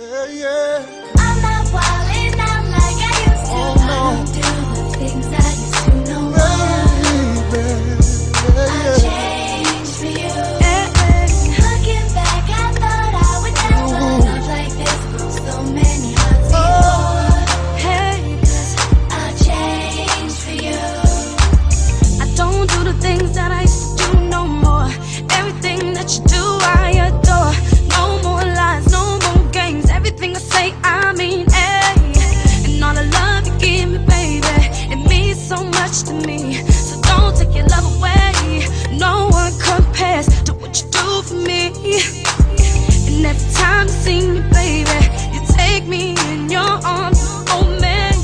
Yeah. I'm not wildin' out like I used to. Oh, no. I don't do the things I used to no more. I changed for you. Looking back, I thought I would never love like this. Broke so many hearts before. Hey, 'cause I changed for you. I don't do the things that I used to do no more. Everything that you do, I adore. No more lies, no more games. Everything I say, I mean, and all the love you give me, baby, it means so much to me. So don't take your love away. No one compares to what you do for me. And every time you see me, baby, you take me in your arms. Oh man,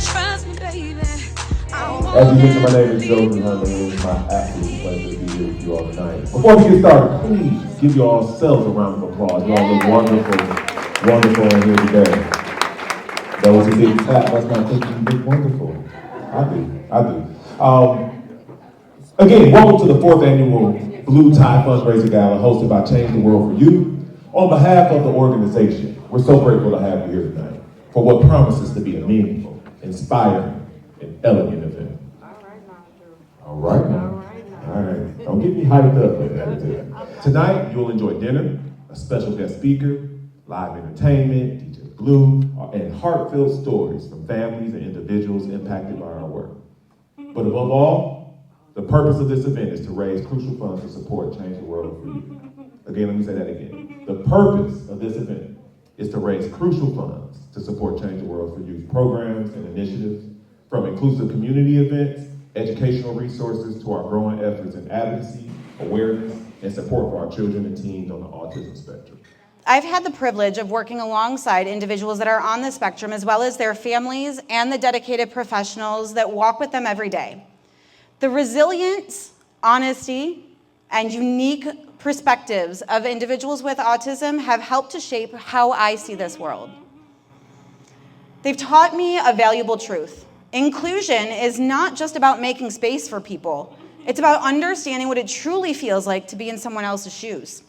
trust me, baby. As you listen, my name is Joseph Hunter. It is my absolute pleasure to be here with you all tonight. Before we get started, please give yourselves a round of applause. You all look wonderful, wonderful in here today. Those who didn't clap, that's not thinking you look wonderful. I do. Again, welcome to the 4th annual Blue Tie Fundraiser Gala hosted by Change the World for You. On behalf of the organization, we're so grateful to have you here tonight for what promises to be a meaningful, inspiring, and elegant event. All right now. Don't get me hyped up with that. Tonight, you'll enjoy dinner, a special guest speaker, live entertainment, DJ Blue, and heartfelt stories from families and individuals impacted by our work. But above all, the purpose of this event is to raise crucial funds to support Change the World for You. Again, let me say that again. The purpose of this event is to raise crucial funds to support Change the World for You's programs and initiatives, from inclusive community events, educational resources, to our growing efforts in advocacy, awareness, and support for our children and teens on the autism spectrum. I've had the privilege of working alongside individuals that are on the spectrum, as well as their families and the dedicated professionals that walk with them every day. The resilience, honesty, and unique perspectives of individuals with autism have helped to shape how I see this world. They've taught me a valuable truth. Inclusion is not just about making space for people. It's about understanding what it truly feels like to be in someone else's shoes.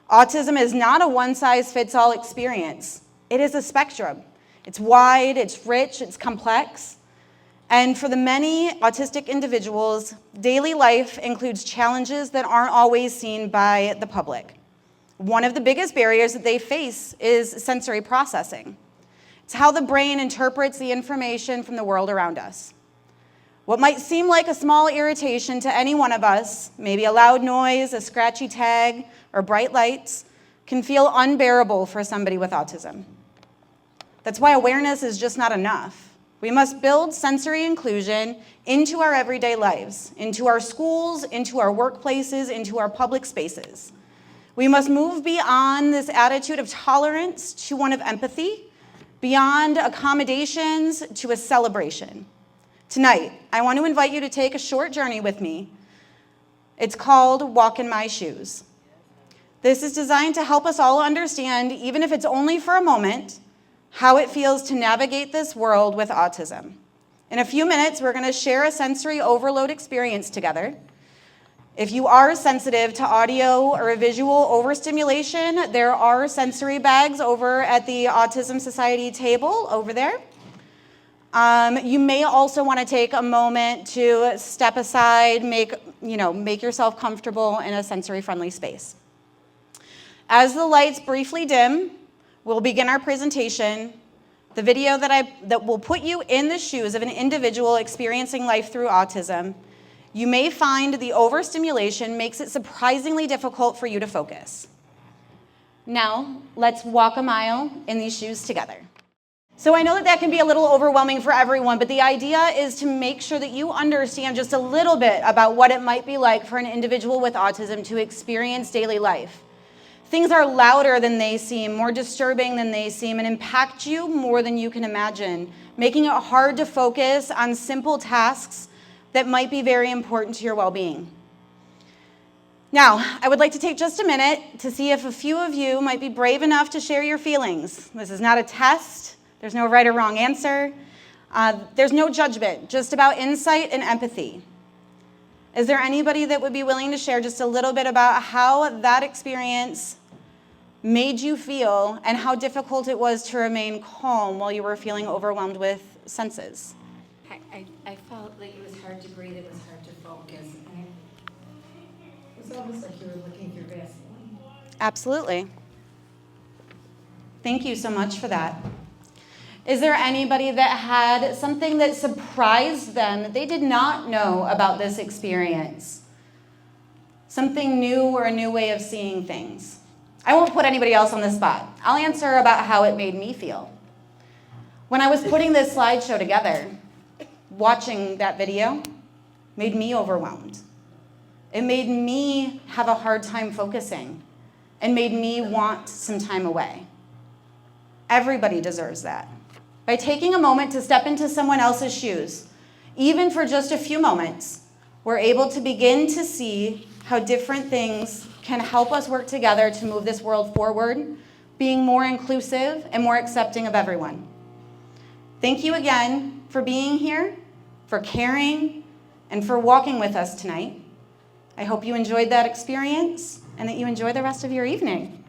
Autism is not a one-size-fits-all experience. It is a spectrum. It's wide, it's rich, it's complex. And for the many autistic individuals, daily life includes challenges that aren't always seen by the public. One of the biggest barriers that they face is sensory processing. It's how the brain interprets the information from the world around us. What might seem like a small irritation to any one of us, maybe a loud noise, a scratchy tag, or bright lights, can feel unbearable for somebody with autism. That's why awareness is just not enough. We must build sensory inclusion into our everyday lives, into our schools, into our workplaces, into our public spaces. We must move beyond this attitude of tolerance to one of empathy, beyond accommodations to a celebration. Tonight, I want to invite you to take a short journey with me. It's called Walk in My Shoes. This is designed to help us all understand, even if it's only for a moment, how it feels to navigate this world with autism. In a few minutes, we're going to share a sensory overload experience together. If you are sensitive to audio or visual overstimulation, there are sensory bags over at the Autism Society table over there. You may also want to take a moment to step aside, make yourself comfortable in a sensory-friendly space. As the lights briefly dim, we'll begin our presentation. The video that will put you in the shoes of an individual experiencing life through autism. You may find the overstimulation makes it surprisingly difficult for you to focus. Now, let's walk a mile in these shoes together. So I know that can be a little overwhelming for everyone, but the idea is to make sure that you understand just a little bit about what it might be like for an individual with autism to experience daily life. Things are louder than they seem, more disturbing than they seem, and impact you more than you can imagine, making it hard to focus on simple tasks that might be very important to your well-being. Now, I would like to take just a minute to see if a few of you might be brave enough to share your feelings. This is not a test. There's no right or wrong answer. There's no judgment, just about insight and empathy. Is there anybody that would be willing to share just a little bit about how that experience made you feel and how difficult it was to remain calm while you were feeling overwhelmed with senses. I felt like it was hard to breathe, it was hard to focus, and it was almost like you were looking through Vaseline. Absolutely. Thank you so much for that. Is there anybody that had something that surprised them that they did not know about this experience? Something new or a new way of seeing things? I won't put anybody else on the spot. I'll answer about how it made me feel. When I was putting this slideshow together, watching that video made me overwhelmed. It made me have a hard time focusing and made me want some time away. Everybody deserves that. By taking a moment to step into someone else's shoes, even for just a few moments, we're able to begin to see how different things can help us work together to move this world forward, being more inclusive and more accepting of everyone. Thank you again for being here, for caring, and for walking with us tonight. I hope you enjoyed that experience and that you enjoy the rest of your evening.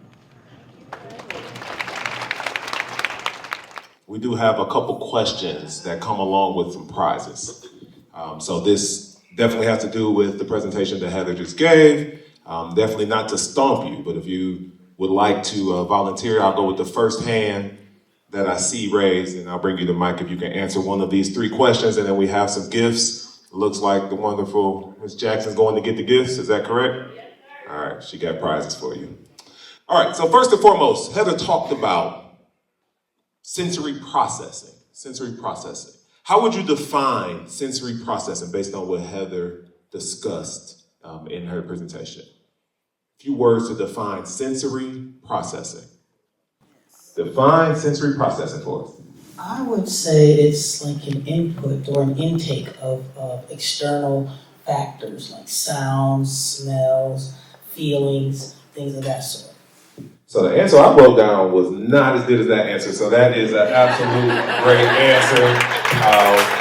We do have a couple questions that come along with some prizes. So this definitely has to do with the presentation that Heather just gave. Definitely not to stomp you, but if you would like to volunteer, I'll go with the first hand that I see raised, and I'll bring you the mic if you can answer one of these three questions, and then we have some gifts. It looks like the wonderful Ms. Jackson's going to get the gifts, is that correct? All right, she got prizes for you. All right, so first and foremost, Heather talked about sensory processing. How would you define sensory processing based on what Heather discussed in her presentation? A few words to define sensory processing. Define sensory processing for us. I would say it's like an input or an intake of external factors like sounds, smells, feelings, things of that sort. So the answer I wrote down was not as good as that answer, so that is an absolute great answer.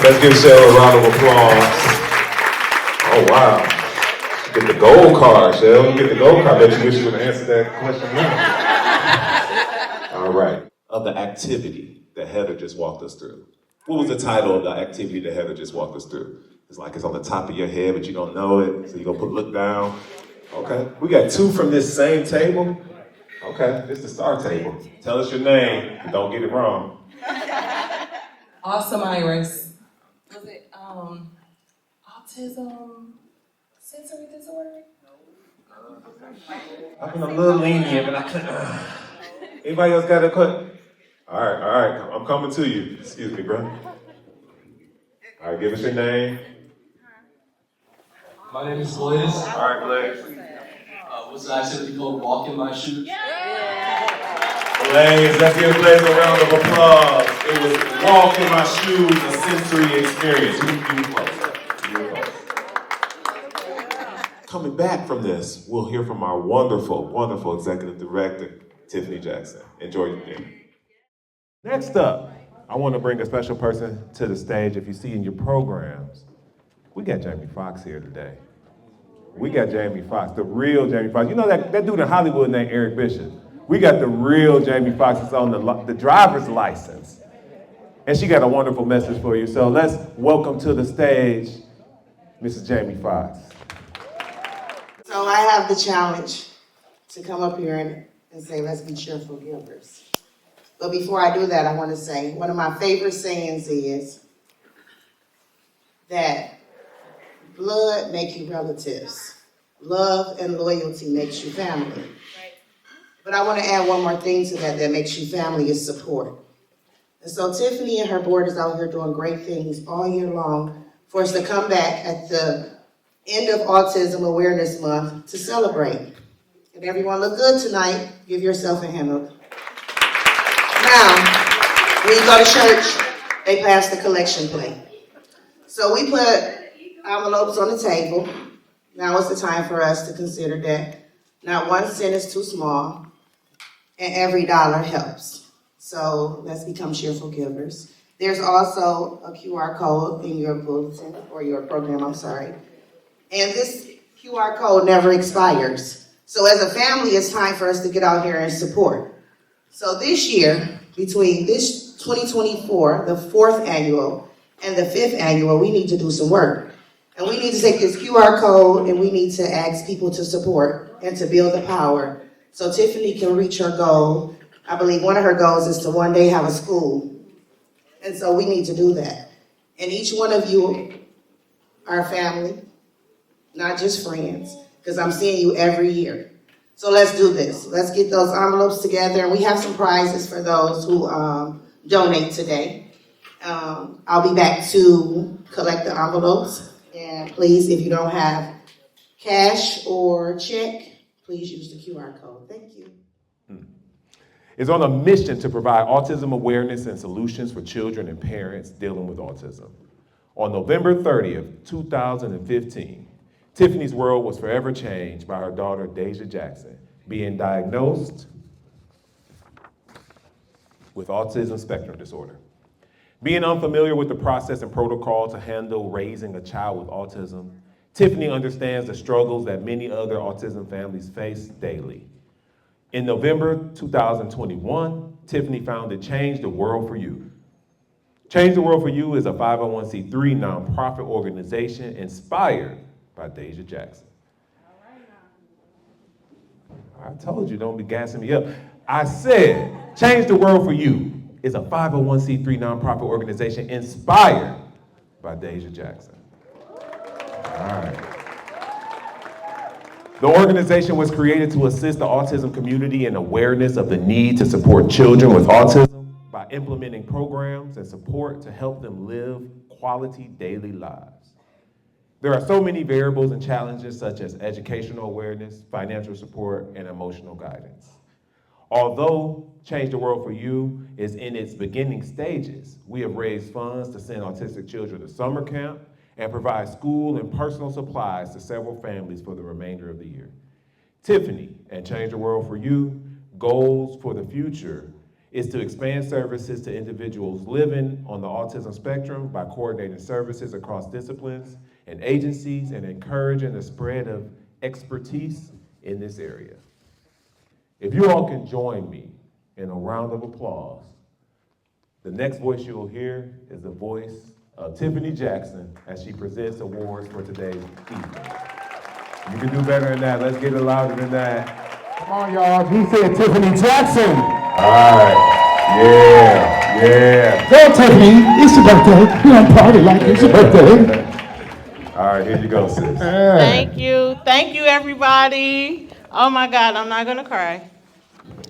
Let's give Cheryl a round of applause. Oh wow. Get the gold card, Cheryl. Get the gold card. I bet you wish you would have answered that question. All right. Of the activity that Heather just walked us through. What was the title of the activity that Heather just walked us through? It's like it's on the top of your head, but you don't know it, so you're gonna look down. Okay. We got two from this same table. Okay, this is the star table. Tell us your name, but don't get it wrong. Awesome Iris. Was it autism sensory disorder? I've been a little lenient, but I couldn't. Anybody else got a question? All right, I'm coming to you. Excuse me, bro. All right, give us your name. My name is Blaze. All right, Blaze. What's the activity called? Walk in my shoes? Blaze, let's give Blaze a round of applause. It was walk in my shoes, a sensory experience. You were close. Coming back from this, we'll hear from our wonderful, wonderful executive director, Tiffany Jackson. Enjoy your day. Next up, I want to bring a special person to the stage. If you see in your programs, we got Jamie Foxx here today. We got Jamie Foxx, the real Jamie Foxx. You know that dude in Hollywood named Eric Bishop? We got the real Jamie Foxx that's on the driver's license. And she got a wonderful message for you. So let's welcome to the stage, Mrs. Jamie Foxx. So I have the challenge to come up here and say, let's be cheerful givers. But before I do that, I want to say one of my favorite sayings is that blood make you relatives. Love and loyalty makes you family. But I want to add one more thing to that makes you family is support. And so Tiffany and her board is out here doing great things all year long for us to come back at the end of Autism Awareness Month to celebrate. And everyone look good tonight. Give yourself a hand up. Now, when you go to church, they pass the collection plate. So we put envelopes on the table. Now is the time for us to consider that not 1 cent is too small, and every dollar helps. So let's become cheerful givers. There's also a QR code in your bulletin, or your program, I'm sorry. And this QR code never expires. So as a family, it's time for us to get out here and support. So this year, between this 2024, the 4th annual, and the 5th annual, we need to do some work. And we need to take this QR code and we need to ask people to support and to build the power so Tiffany can reach her goal. I believe one of her goals is to one day have a school. And so we need to do that. And each one of you are family, not just friends, because I'm seeing you every year. So let's do this. Let's get those envelopes together. And we have some prizes for those who donate today. I'll be back to collect the envelopes. And please, if you don't have cash or check, please use the QR code. Thank you. Is on a mission to provide autism awareness and solutions for children and parents dealing with autism. On November 30th, 2015, Tiffany's world was forever changed by her daughter, Deja Jackson, being diagnosed with autism spectrum disorder. Being unfamiliar with the process and protocol to handle raising a child with autism, Tiffany understands the struggles that many other autism families face daily. In November 2021, Tiffany founded Change the World for You. Change the World for You is a 501c3 nonprofit organization inspired by Deja Jackson. I told you, don't be gassing me up. I said, Change the World for You is a 501c3 nonprofit organization inspired by Deja Jackson. All right. The organization was created to assist the autism community in awareness of the need to support children with autism by implementing programs and support to help them live quality daily lives. There are so many variables and challenges such as educational awareness, financial support, and emotional guidance. Although Change the World for You is in its beginning stages, we have raised funds to send autistic children to summer camp and provide school and personal supplies to several families for the remainder of the year. Tiffany and Change the World for You goals for the future is to expand services to individuals living on the autism spectrum by coordinating services across disciplines and agencies and encouraging the spread of expertise in this area. If you all can join me in a round of applause, the next voice you will hear is the voice of Tiffany Jackson as she presents awards for today's evening. You can do better than that. Let's get it louder than that. Come on, y'all. He said Tiffany Jackson. All right. Yeah. Tell Tiffany, it's your birthday. You don't party like it's your birthday. All right, here you go, sis. Thank you, everybody. Oh my God, I'm not gonna cry.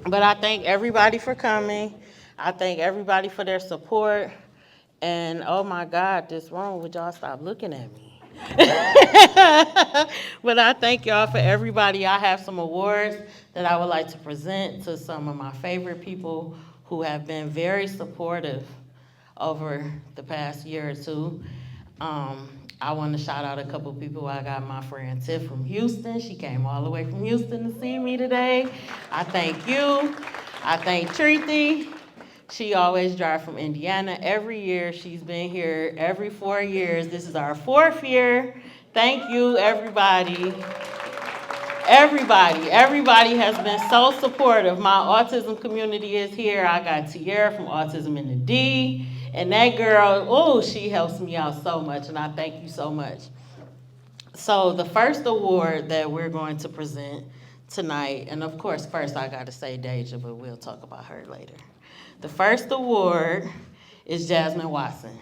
But I thank everybody for coming. I thank everybody for their support. And oh my God, this room, would y'all stop looking at me? But I thank y'all for everybody. I have some awards that I would like to present to some of my favorite people who have been very supportive over the past year or two. I want to shout out a couple people. I got my friend Tiff from Houston. She came all the way from Houston to see me today. I thank you. I thank Treaty. She always drives from Indiana every year. She's been here every 4 years. This is our 4th year. Thank you, everybody. Everybody has been so supportive. My autism community is here. I got Tierra from Autism in the D. And that girl, she helps me out so much, and I thank you so much. So the first award that we're going to present tonight, and of course, first I got to say Deja, but we'll talk about her later. The first award is Jasmine Watson.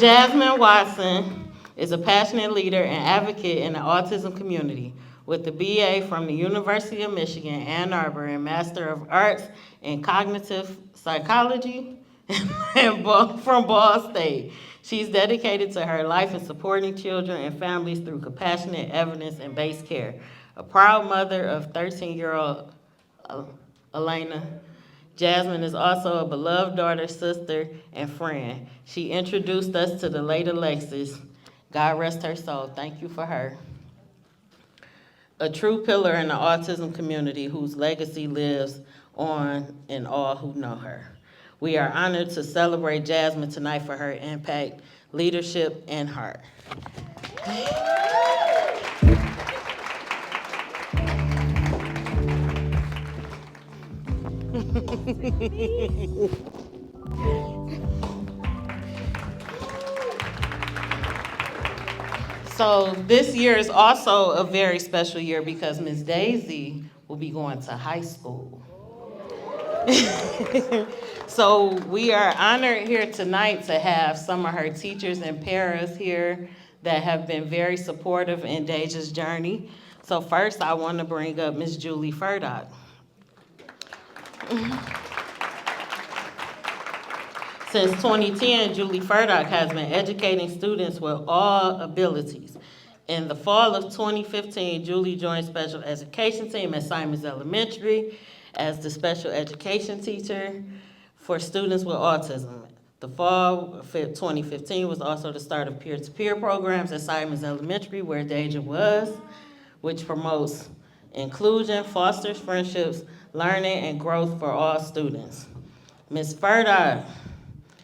Jasmine Watson is a passionate leader and advocate in the autism community with the BA from the University of Michigan, Ann Arbor, and Master of Arts in Cognitive Psychology from Ball State. She's dedicated to her life in supporting children and families through compassionate evidence and based care. A proud mother of 13-year-old Elena, Jasmine is also a beloved daughter, sister, and friend. She introduced us to the late Alexis. God rest her soul. Thank you for her. A true pillar in the autism community whose legacy lives on in all who know her. We are honored to celebrate Jasmine tonight for her impact, leadership, and heart. So this year is also a very special year because Miss Daisy will be going to high school. So we are honored here tonight to have some of her teachers and paras here that have been very supportive in Deja's journey. So first, I want to bring up Miss Julie Furdock. Since 2010, Julie Furdock has been educating students with all abilities. In the fall of 2015, Julie joined special education team at Simons Elementary as the special education teacher for students with autism. The fall of 2015 was also the start of peer-to-peer programs at Simons Elementary, where Deja was, which promotes inclusion, fosters friendships, learning, and growth for all students. Ms. Furdock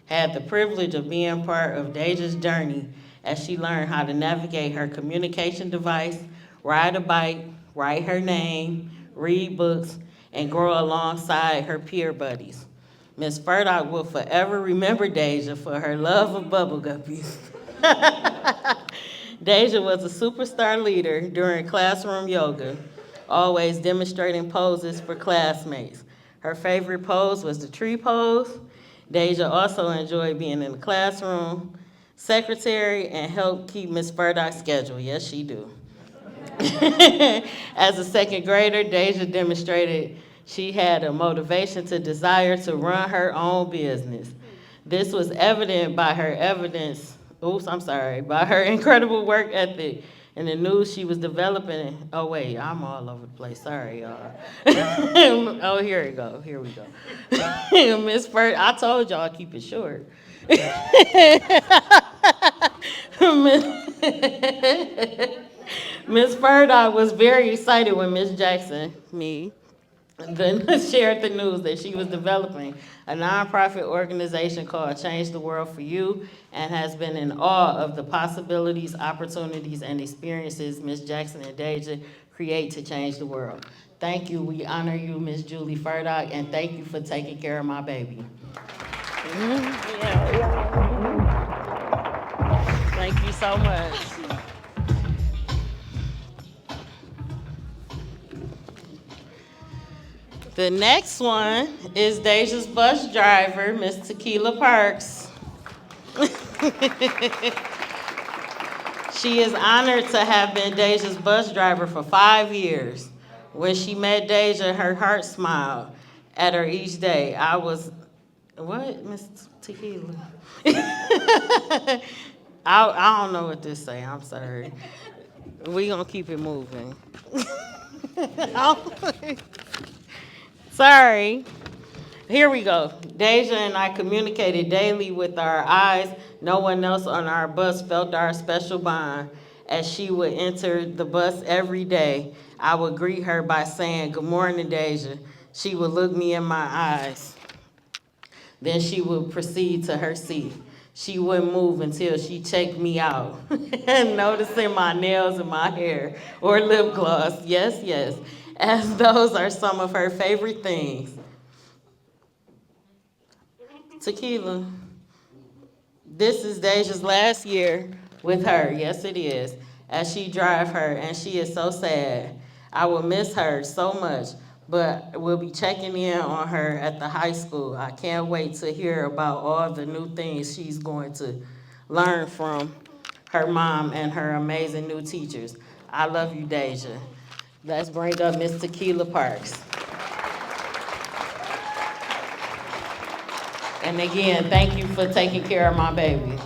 had the privilege of being part of Deja's journey as she learned how to navigate her communication device, ride a bike, write her name, read books, and grow alongside her peer buddies. Ms. Furdock will forever remember Deja for her love of bubble guppies. Deja was a superstar leader during classroom yoga, always demonstrating poses for classmates. Her favorite pose was the tree pose. Deja also enjoyed being in the classroom, secretary, and helped keep Ms. Furdock's schedule. Yes, she do. As a second grader, Deja demonstrated she had a motivation to desire to run her own business. This was evident by her by her incredible work ethic and the news she was developing. Oh wait, I'm all over the place. Sorry, y'all. Oh, here we go. Miss Furdock, I told y'all keep it short. Miss Furdock was very excited when Miss Jackson, then shared the news that she was developing a nonprofit organization called Change the World for You, and has been in awe of the possibilities, opportunities, and experiences Miss Jackson and Deja create to change the world. Thank you. We honor you, Miss Julie Furdock, and thank you for taking care of my baby. Thank you so much. The next one is Deja's bus driver, Miss Tequila Parks. She is honored to have been Deja's bus driver for 5 years. When she met Deja, her heart smiled at her each day. What, Miss Tequila? I don't know what this say, I'm sorry. We gonna keep it moving. Sorry. Here we go. Deja and I communicated daily with our eyes. No one else on our bus felt our special bond. As she would enter the bus every day, I would greet her by saying, "Good morning, Deja." She would look me in my eyes. Then she would proceed to her seat. She wouldn't move until she checked me out, noticing my nails and my hair or lip gloss. Yes, as those are some of her favorite things. Tequila. This is Deja's last year with her. Yes, it is. As she drive her, and she is so sad. I will miss her so much, but we'll be checking in on her at the high school. I can't wait to hear about all the new things she's going to learn from her mom and her amazing new teachers. I love you, Deja. Let's bring up Miss Tequila Parks. And again, thank you for taking care of my baby.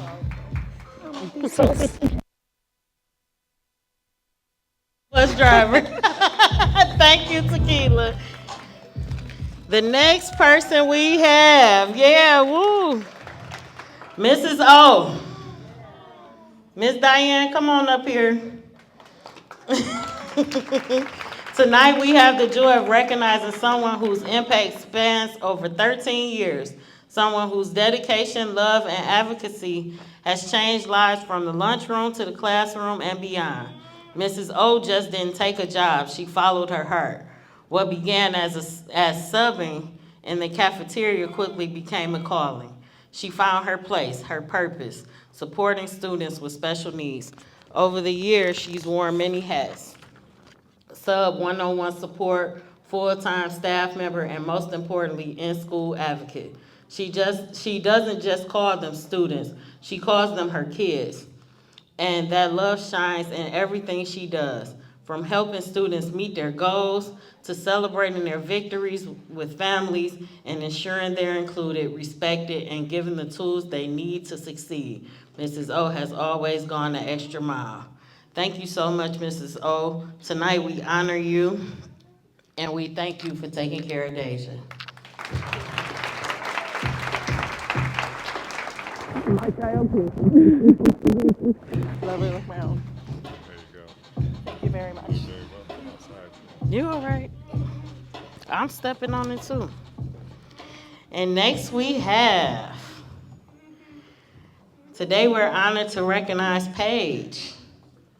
Bus driver. Thank you, Tequila. The next person we have, Mrs. O. Miss Diane, come on up here. Tonight we have the joy of recognizing someone whose impact spans over 13 years. someone whose dedication, love, and advocacy has changed lives from the lunchroom to the classroom and beyond. Mrs. O just didn't take a job, she followed her heart. What began as subbing in the cafeteria quickly became a calling. She found her place, her purpose, supporting students with special needs. Over the years, she's worn many hats. Sub one-on-one support, full-time staff member, and most importantly, in-school advocate. She doesn't just call them students, she calls them her kids. And that love shines in everything she does, from helping students meet their goals to celebrating their victories with families and ensuring they're included, respected, and given the tools they need to succeed. Mrs. O has always gone the extra mile. Thank you so much, Mrs. O. Tonight we honor you and we thank you for taking care of Deja. Like I am too. Love it around. There you go. Thank you very much. Very welcome outside. You all right? I'm stepping on it too. And next we have, today we're honored to recognize Paige.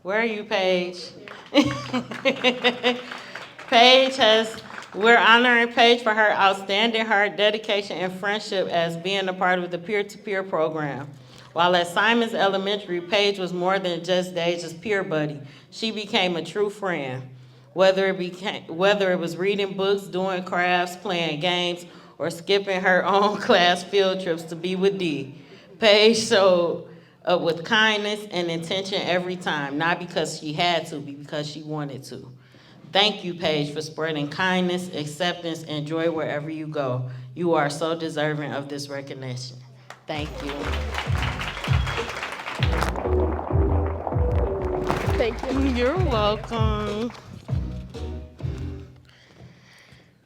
Where are you, Paige? We're honoring Paige for her outstanding heart, dedication, and friendship as being a part of the peer-to-peer program. While at Simons Elementary, Paige was more than just Deja's peer buddy. She became a true friend. Whether it was reading books, doing crafts, playing games, or skipping her own class field trips to be with Dee, Paige showed up with kindness and intention every time, not because she had to, but because she wanted to. Thank you, Paige, for spreading kindness, acceptance, and joy wherever you go. You are so deserving of this recognition. Thank you. Thank you. You're welcome.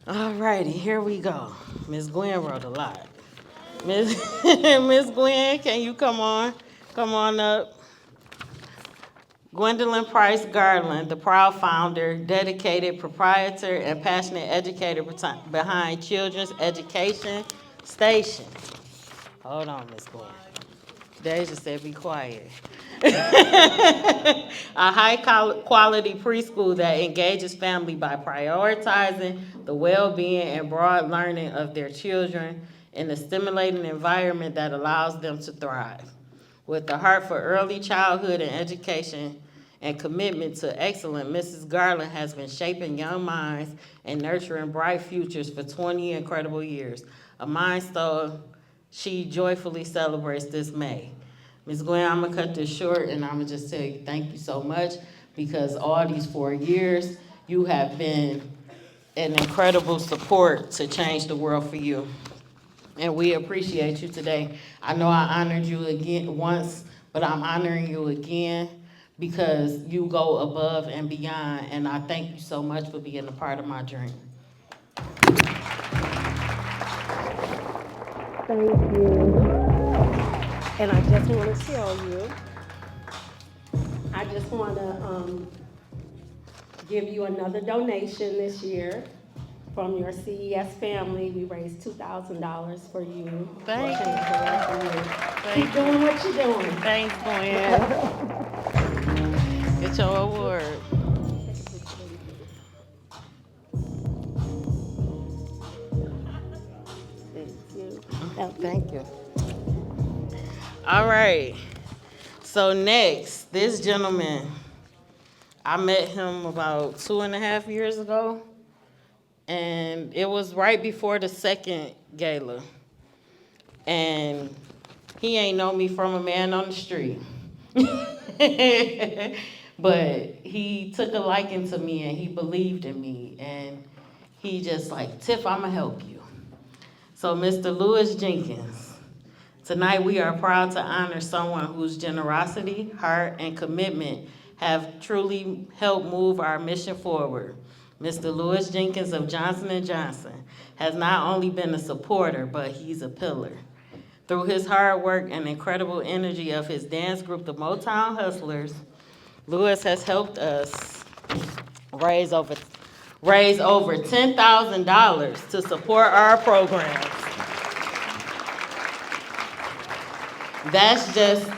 All righty, here we go. Ms. Gwen wrote a lot. Miss Gwen, can you come on? Come on up. Gwendolyn Price Garland, the proud founder, dedicated proprietor, and passionate educator behind Children's Education Station. Hold on, Miss Gwen. Deja said be quiet. A high-quality preschool that engages family by prioritizing the well-being and broad learning of their children in a stimulating environment that allows them to thrive. With a heart for early childhood and education and commitment to excellence, Mrs. Garland has been shaping young minds and nurturing bright futures for 20 incredible years, a milestone she joyfully celebrates this May. Ms. Gwen, I'm gonna cut this short and I'm gonna just tell you thank you so much, because all these 4 years, you have been an incredible support to change the world for you. And we appreciate you today. I know I honored you again once, but I'm honoring you again because you go above and beyond, and I thank you so much for being a part of my dream. Thank you. And I just want to tell you, I just want to give you another donation this year from your CES family. We raised $2,000 for you. Thank you. Keep doing what you're doing. Thanks, Gwen. Get your award. Thank you. All right. So next, this gentleman, I met him about 2.5 years ago, and it was right before the second gala. And he ain't know me from a man on the street. But he took a liking to me and he believed in me, and he just like, Tiff, I'ma help you. So Mr. Lewis Jenkins, tonight we are proud to honor someone whose generosity, heart, and commitment have truly helped move our mission forward. Mr. Lewis Jenkins of Johnson & Johnson has not only been a supporter, but he's a pillar. Through his hard work and incredible energy of his dance group, the Motown Hustlers, Lewis has helped us raise over $10,000 to support our programs. That's just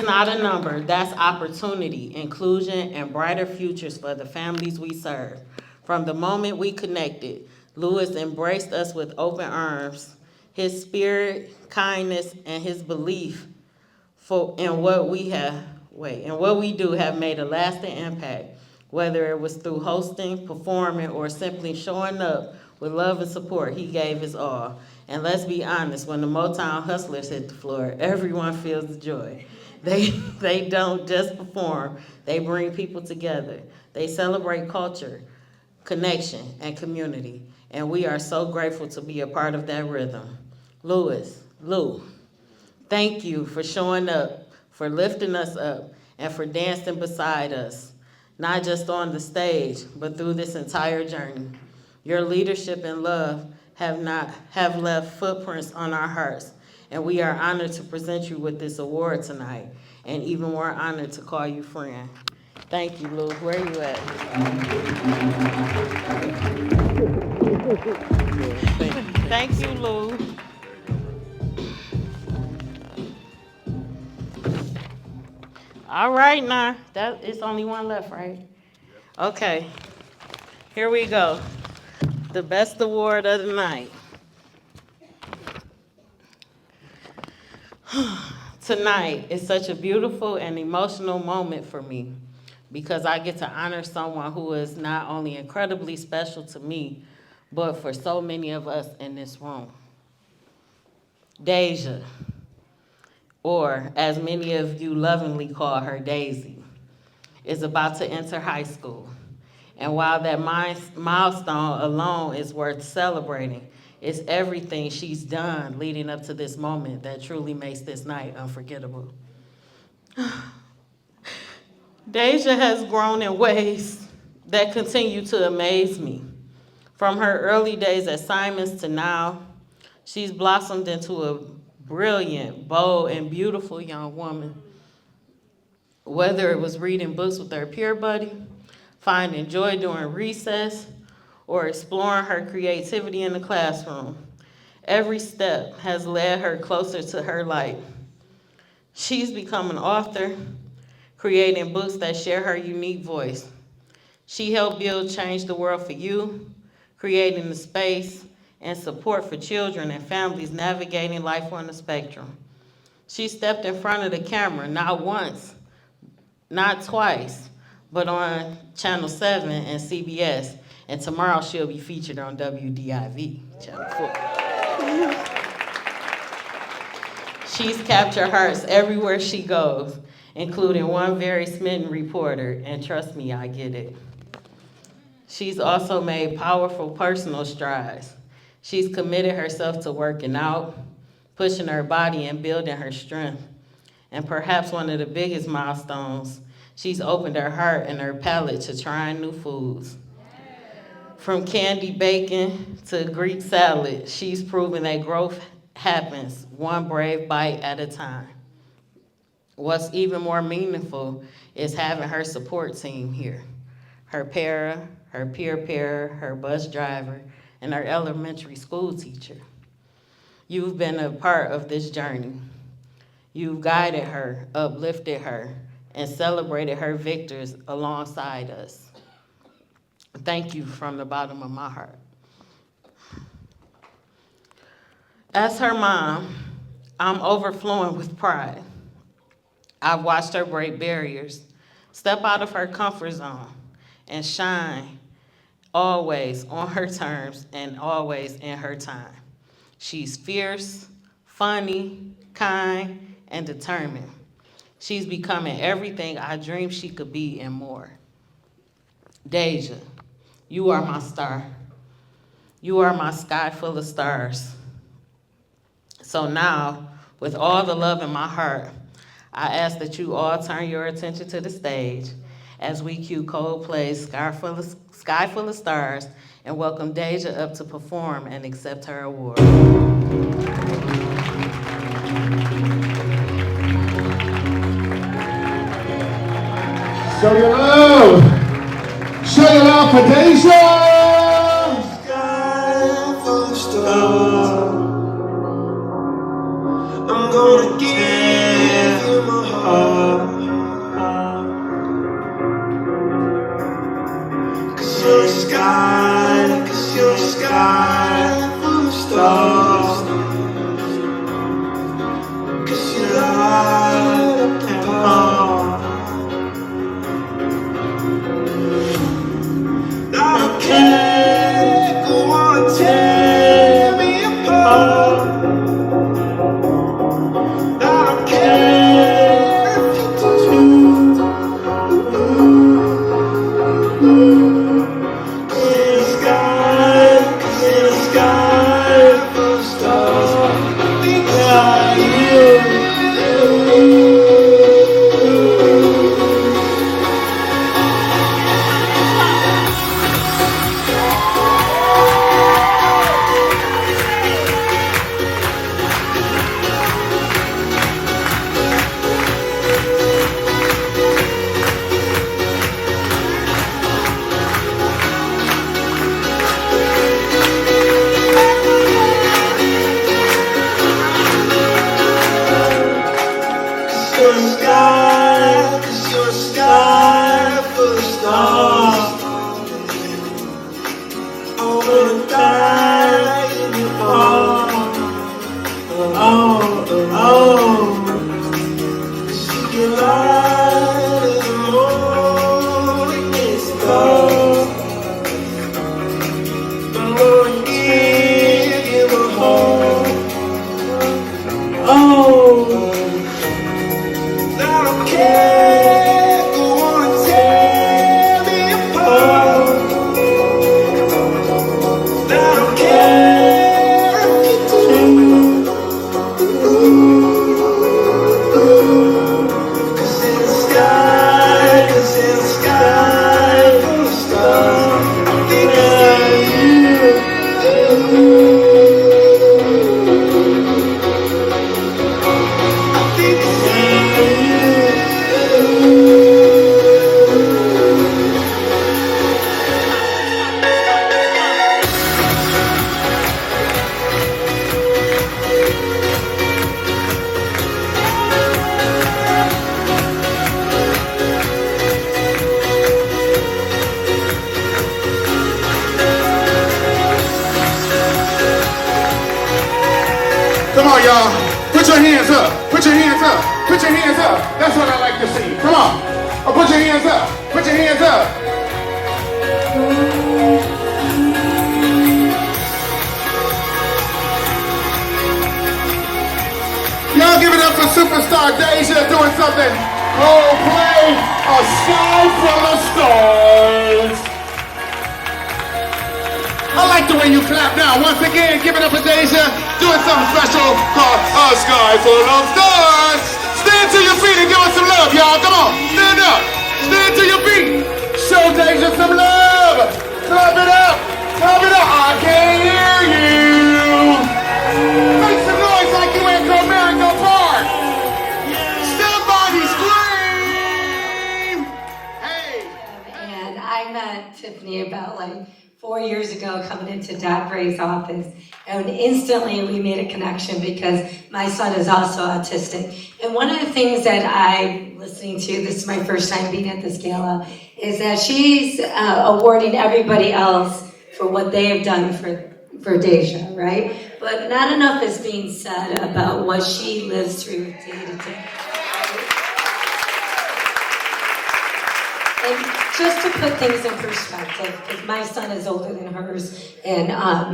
not a number. That's opportunity, inclusion, and brighter futures for the families we serve. From the moment we connected, Lewis embraced us with open arms. His spirit, kindness, and his belief in what we do have made a lasting impact, whether it was through hosting, performing, or simply showing up with love and support. He gave his all. And let's be honest, when the Motown hustlers hit the floor, everyone feels the joy. They don't just perform, they bring people together. They celebrate culture, connection, and community. And we are so grateful to be a part of that rhythm. Lou, thank you for showing up, for lifting us up, and for dancing beside us, not just on the stage, but through this entire journey. Your leadership and love have left footprints on our hearts, and we are honored to present you with this award tonight, and even more honored to call you friend. Thank you, Lou. Where are you at? Thank you, Lou. All right, now, it's only one left, right? Okay, here we go. The best award of the night. Tonight is such a beautiful and emotional moment for me because I get to honor someone who is not only incredibly special to me, but for so many of us in this room. Deja, or as many of you lovingly call her, Daisy, is about to enter high school. And while that milestone alone is worth celebrating, it's everything she's done leading up to this moment that truly makes this night unforgettable. Deja has grown in ways that continue to amaze me. From her early days at Simon's to now, she's blossomed into a brilliant, bold, and beautiful young woman. Whether it was reading books with her peer buddy, finding joy during recess, or exploring her creativity in the classroom, every step has led her closer to her light. She's become an author, creating books that share her unique voice. She helped build Change the World for You, creating the space and support for children and families navigating life on the spectrum. She stepped in front of the camera not once, not twice, but on Channel 7 and CBS, and tomorrow she'll be featured on WDIV, Channel 4. She's captured hearts everywhere she goes, including one very smitten reporter, and trust me, I get it. She's also made powerful personal strides. She's committed herself to working out, pushing her body and building her strength. And perhaps one of the biggest milestones, she's opened her heart and her palate to trying new foods. From candy bacon to Greek salad, she's proven that growth happens one brave bite at a time. What's even more meaningful is having her support team here. Her para, her peer para, her bus driver, and her elementary school teacher. You've been a part of this journey. You've guided her, uplifted her, and celebrated her victories alongside us. Thank you from the bottom of my heart. As her mom, I'm overflowing with pride. I've watched her break barriers, step out of her comfort zone, and shine, always on her terms and always in her time. She's fierce, funny, kind, and determined. She's becoming everything I dreamed she could be and more. Deja, you are my star. You are my sky full of stars. So now, with all the love in my heart, I ask that you all turn your attention to the stage as we cue Coldplay's Sky Full of Stars and welcome Deja up to perform and accept her award. Show your love! Show your love for Deja! Sky full of stars. I'm gonna get in my heart. 'Cause you're a sky, 'cause you're a sky full of stars. 'Cause you light up the path. I don't care, go on and tear me apart. I don't care if you do. 'Cause in the sky, 'cause in the sky full of stars. Think about you. You're a sky, 'cause you're a sky full of stars. I wanna die in your arms. See your light in the morning stars. I wanna give you my heart. I don't care, go on and tear me apart. I don't care if you do. 'Cause in the sky, 'cause in the sky full of stars. I think I see you. I think I see Come on, y'all. Put your hands up. Put your hands up. Put your hands up. That's what I like to see. Come on. Oh, put your hands up. Put your hands up. Y'all give it up for superstar Deja doing something. Oh, play A Sky Full of Stars. I like the way you clap now. Once again, give it up for Deja doing something special called A Sky Full of Stars. Stand to your feet and give us some love, y'all. Come on, stand up. Stand to your feet. Show Deja some love. Clap it up. Clap it up. I can't hear you. Make some noise like you ain't go Merry-Go Park. Somebody scream. Hey. And I met Tiffany about 4 years ago coming into Dot Ray's office, and instantly we made a connection because my son is also autistic. And one of the things that I'm listening to, this is my first time being at this gala, is that she's awarding everybody else for what they have done for Deja, right? But not enough is being said about what she lives through day to day. And just to put things in perspective, because my son is older than hers, and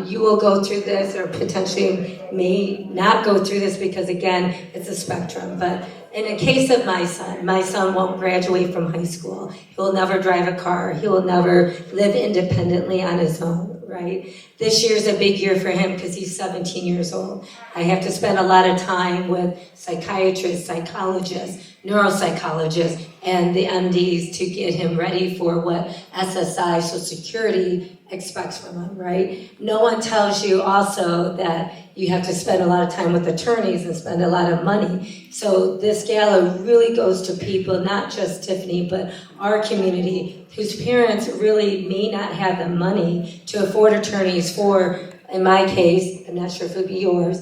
you will go through this or potentially may not go through this because, again, it's a spectrum. But in the case of my son won't graduate from high school. He will never drive a car. He will never live independently on his own, right? This year's a big year for him because he's 17 years old. I have to spend a lot of time with psychiatrists, psychologists, neuropsychologists, and the MDs to get him ready for what SSI, Social Security, expects from him, right? No one tells you also that you have to spend a lot of time with attorneys and spend a lot of money. So this gala really goes to people, not just Tiffany, but our community, whose parents really may not have the money to afford attorneys for in my case, I'm not sure if it would be yours,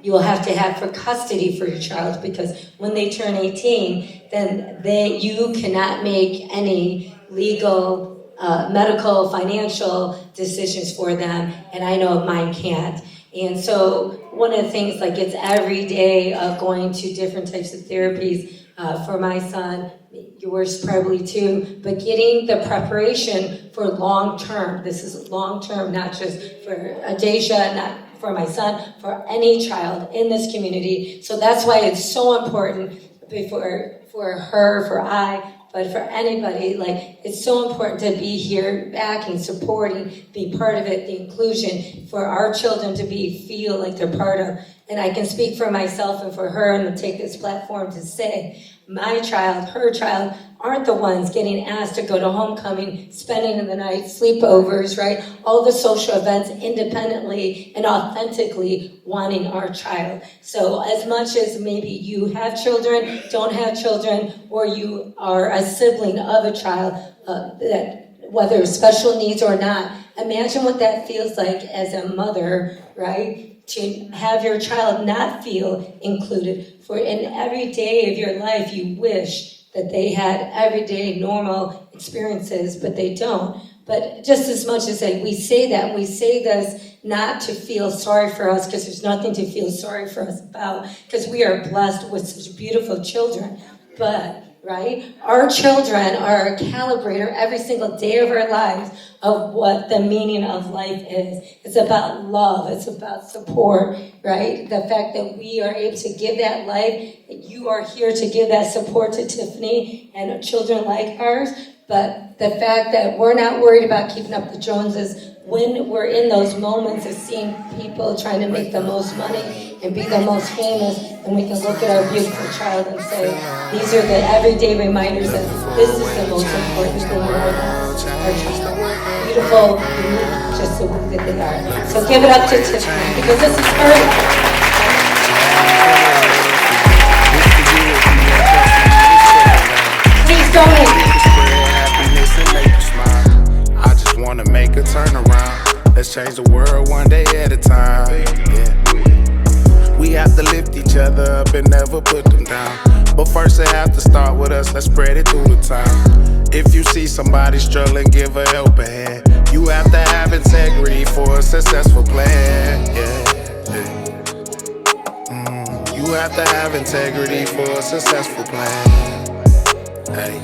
you will have to have for custody for your child, because when they turn 18, then you cannot make any legal, medical, financial decisions for them, and I know mine can't. And so one of the things, like, it's every day going to different types of therapies for my son, yours probably too, but getting the preparation for long term. This is long term, not just for Adesia, not for my son, for any child in this community. So that's why it's so important for her, for I, but for anybody, like, it's so important to be here, backing, supporting, be part of it, the inclusion, for our children to feel like they're part of. And I can speak for myself and for her, and to take this platform to say, my child, her child, aren't the ones getting asked to go to homecoming, spending the night, sleepovers, right? All the social events independently and authentically wanting our child. So as much as maybe you have children, don't have children, or you are a sibling of a child, that whether special needs or not, imagine what that feels like as a mother, right? To have your child not feel included. For in every day of your life, you wish that they had everyday normal experiences, but they don't. But just as much as we say that, we say this not to feel sorry for us, because there's nothing to feel sorry for us about, because we are blessed with such beautiful children. But, right, our children are a calibrator every single day of our lives of what the meaning of life is. It's about love. It's about support, right? The fact that we are able to give that life, you are here to give that support to Tiffany and children like ours. But the fact that we're not worried about keeping up the Joneses when we're in those moments of seeing people trying to make the most money and be the most famous, and we can look at our beautiful child and say, these are the everyday reminders that this is the most important thing in our lives, our child. Beautiful, unique, just the way that they are. So give it up to Tiffany, because this is her. Please donate. I just wanna make a turnaround. Let's change the world one day at a time. Yeah. We have to lift each other up and never put them down. But first it have to start with us, let's spread it through the time. If you see somebody struggling, give a helping hand. You have to have integrity for a successful plan. Yeah. You have to have integrity for a successful plan. Hey.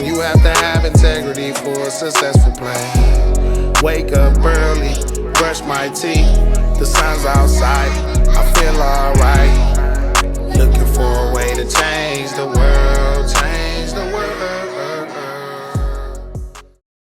You have to have integrity for a successful plan. Wake up early, brush my teeth. The sun's outside, I feel alright.